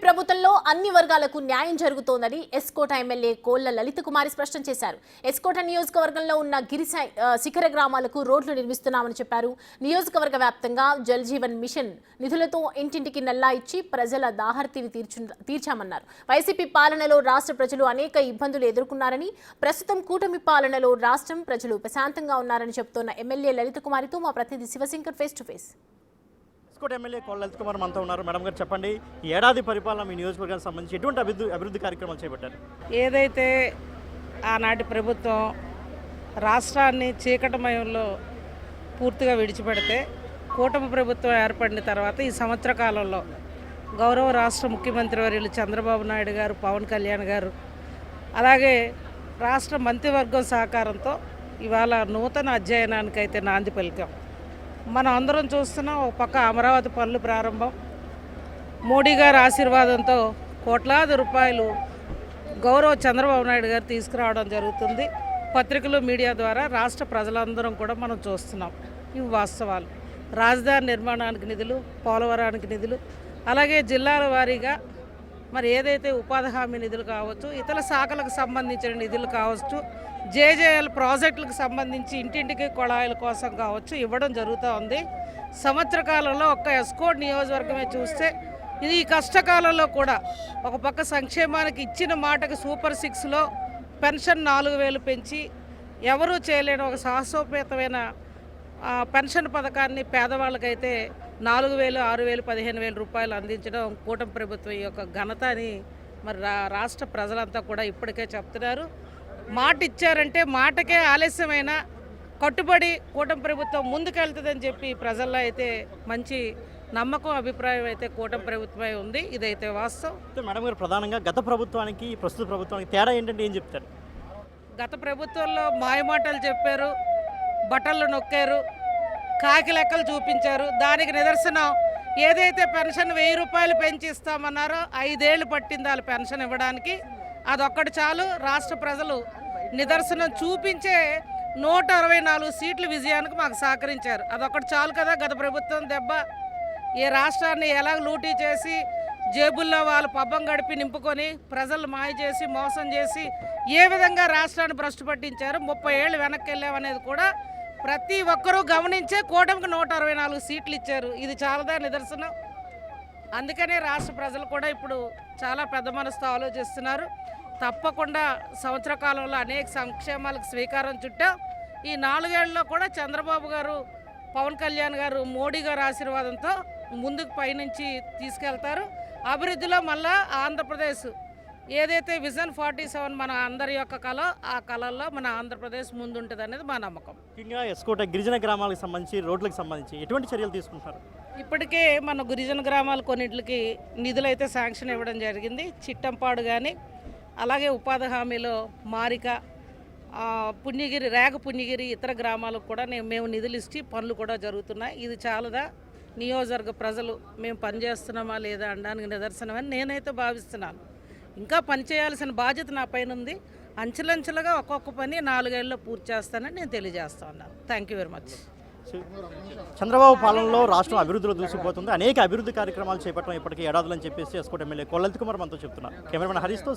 ప్రభుత్వంలో అన్ని వర్గాలకు న్యాయం జరుగుతోందని ఎస్కోట ఎమ్మెల్యే కోళ్ల లలిత కుమారి స్పష్టం చేశారు. ఎస్కోట నియోజకవర్గంలో ఉన్న శిఖర గ్రామాలకు రోడ్లు నిర్మిస్తున్నామని చెప్పారు. నియోజకవర్గ వ్యాప్తంగా జల్ జీవన్ మిషన్ నిధులతో ఇంటింటికి నల్లా ఇచ్చి ప్రజల దాహర్తిని తీర్చామన్నారు. వైసీపీ పాలనలో రాష్ట్ర ప్రజలు అనేక ఇబ్బందులు ఎదుర్కొన్నారని, ప్రస్తుతం కూటమి పాలనలో రాష్ట్రం ప్రజలు ప్రశాంతంగా ఉన్నారని చెబుతోన్న ఎమ్మెల్యే లలిత కుమారితో మా ప్రతినిధి Shivashankar face to face. S Kota MLA Kolla Lalitha Kumar మనతో ఉన్నారు. మేడం గారు చెప్పండి, ఏడాది పరిపాలన మీ నియోజకవర్గానికి సంబంధించి ఎటువంటి అభివృద్ధి కార్యక్రమాలు చేపట్టారు? ఏదైతే ఆనాటి ప్రభుత్వం రాష్ట్రాన్ని చీకటమయంలో పూర్తిగా విడిచిపెడితే కూటమి ప్రభుత్వం ఏర్పడిన తర్వాత ఈ సంవత్సర కాలంలో గౌరవ రాష్ట్ర ముఖ్యమంత్రి వర్యులు చంద్రబాబు నాయుడు గారు, పవన్ కళ్యాణ్ గారు, అలాగే రాష్ట్ర మంత్రివర్గం సహకారంతో ఇవాళ నూతన అధ్యయనానికైతే నాంది పలికాం. మనం అందరం చూస్తున్నాం. ఒక పక్క అమరావతి పనులు ప్రారంభం, మోడీ గారి ఆశీర్వాదంతో కోట్లాది రూపాయలు గౌరవ చంద్రబాబు నాయుడు గారు తీసుకురావడం జరుగుతుంది. పత్రికలు, మీడియా ద్వారా రాష్ట్ర ప్రజలందరం కూడా మనం చూస్తున్నాం. ఇవి వాస్తవాలు. రాజధాని నిర్మాణానికి నిధులు, పోలవరానికి నిధులు, అలాగే జిల్లాల వారీగా మరి ఏదైతే ఉపాధి హామీ నిధులు కావచ్చు, ఇతర శాఖలకు సంబంధించిన నిధులు కావచ్చు, జేజేఎల్ ప్రాజెక్టులకు సంబంధించి ఇంటింటికి కొళాయిల కోసం కావచ్చు ఇవ్వడం జరుగుతూ ఉంది. సంవత్సర కాలంలో ఒక్క ఎస్కోట్ నియోజకవర్గమే చూస్తే ఇది ఈ కష్టకాలంలో కూడా ఒక పక్క సంక్షేమానికి ఇచ్చిన మాటకు సూపర్ 6లో పెన్షన్ 4,000 పెంచి ఎవరూ చేయలేని ఒక సాహసోపేతమైన పెన్షన్ పథకాన్ని పేదవాళ్ళకైతే 4,000, 6,000, 15,000 రూపాయలు అందించడం కూటమి ప్రభుత్వం యొక్క ఘనత అని మరి రాష్ట్ర ప్రజలంతా కూడా ఇప్పటికే చెప్తున్నారు. మాట ఇచ్చారంటే మాటకే ఆలస్యమైన కట్టుబడి కూటమి ప్రభుత్వం ముందుకెళ్తుందని చెప్పి ప్రజల్లో అయితే మంచి నమ్మకం, అభిప్రాయం అయితే కూటమి ప్రభుత్వమే ఉంది. ఇదైతే వాస్తవం. మేడం గారు, ప్రధానంగా గత ప్రభుత్వానికి ప్రస్తుత ప్రభుత్వానికి తేడా ఏంటంటే ఏం చెప్తారు? గత ప్రభుత్వంలో మాయమాటలు చెప్పారు, బట్టలు నొక్కారు, కాకి లెక్కలు చూపించారు. దానికి నిదర్శనం ఏదైతే పెన్షన్ 1,000 రూపాయలు పెంచి ఇస్తామన్నారో 5 ఏళ్ళు పట్టింది వాళ్ళ పెన్షన్ ఇవ్వడానికి. అదొక్కటి చాలు. రాష్ట్ర ప్రజలు నిదర్శనం చూపించే 164 సీట్ల విజయానికి మాకు సహకరించారు. అదొక్కటి చాలు కదా గత ప్రభుత్వం దెబ్బ. ఏ రాష్ట్రాన్ని ఎలా లూటీ చేసి జేబుల్లో వాళ్ళు పబ్బం గడిపి నింపుకొని ప్రజలు మాయ చేసి మోసం చేసి ఏ విధంగా రాష్ట్రాన్ని భ్రష్టు పట్టించారు, 30 ఏళ్ళు వెనక్కి వెళ్ళామనేది కూడా ప్రతి ఒక్కరూ గమనించే కూటమికి 164 సీట్లు ఇచ్చారు. ఇది చాలాదా నిదర్శనం. అందుకనే రాష్ట్ర ప్రజలు కూడా ఇప్పుడు చాలా పెద్ద మనసుతో ఆలోచిస్తున్నారు. తప్పకుండా సంవత్సర కాలంలో అనేక సంక్షేమాలకు స్వీకారం చుట్టాం. ఈ 4 ఏళ్లలో కూడా చంద్రబాబు గారు, పవన్ కళ్యాణ్ గారు, మోడీ గారు ఆశీర్వాదంతో ముందుకు పైనుంచి తీసుకెళ్తారు. అభివృద్ధిలో మళ్ళా ఆంధ్రప్రదేశ్ ఏదైతే విజన్ 47 మన అందరి యొక్క కళ, ఆ కళల్లో మన ఆంధ్రప్రదేశ్ ముందుంటుంది అనేది మా నమ్మకం. ముఖ్యంగా ఎస్కోట గిరిజన గ్రామాలకు సంబంధించి రోడ్లకు సంబంధించి ఎటువంటి చర్యలు తీసుకుంటారు? ఇప్పటికే మన గిరిజన గ్రామాలు కొన్నింటికి నిధులైతే శాంక్షన్ ఇవ్వడం జరిగింది. చిట్టంపాడు కానీ, అలాగే ఉపాధి హామీలో మారిక, పుణ్యగిరి, రేగ పుణ్యగిరి, ఇతర గ్రామాలకు కూడా మేము నిధులు ఇచ్చి పనులు కూడా జరుగుతున్నాయి. ఇది చాలదా నియోజకవర్గ ప్రజలు మేము పనిచేస్తున్నామా లేదా అనడానికి నిదర్శనమని నేనైతే భావిస్తున్నాను. ఇంకా పనిచేయాల్సిన బాధ్యత నా పైన ఉంది. అంచెలంచెలుగా ఒక్కొక్క పని 4 ఏళ్ళలో పూర్తి చేస్తానని నేను తెలియజేస్తా ఉన్నాను. Thank you very much. Chandrababu పాలనలో రాష్ట్రం అభివృద్ధిలో దూసుకుపోతుంది. అనేక అభివృద్ధి కార్యక్రమాలు చేపట్టడం ఇప్పటికీ ఏడాదులని చెప్పేసి ఎస్కోట ఎమ్మెల్యే కోళ్ల లలిత కుమార్ మనతో చెప్తున్నారు. కెమెరామెన్ హరీష్తో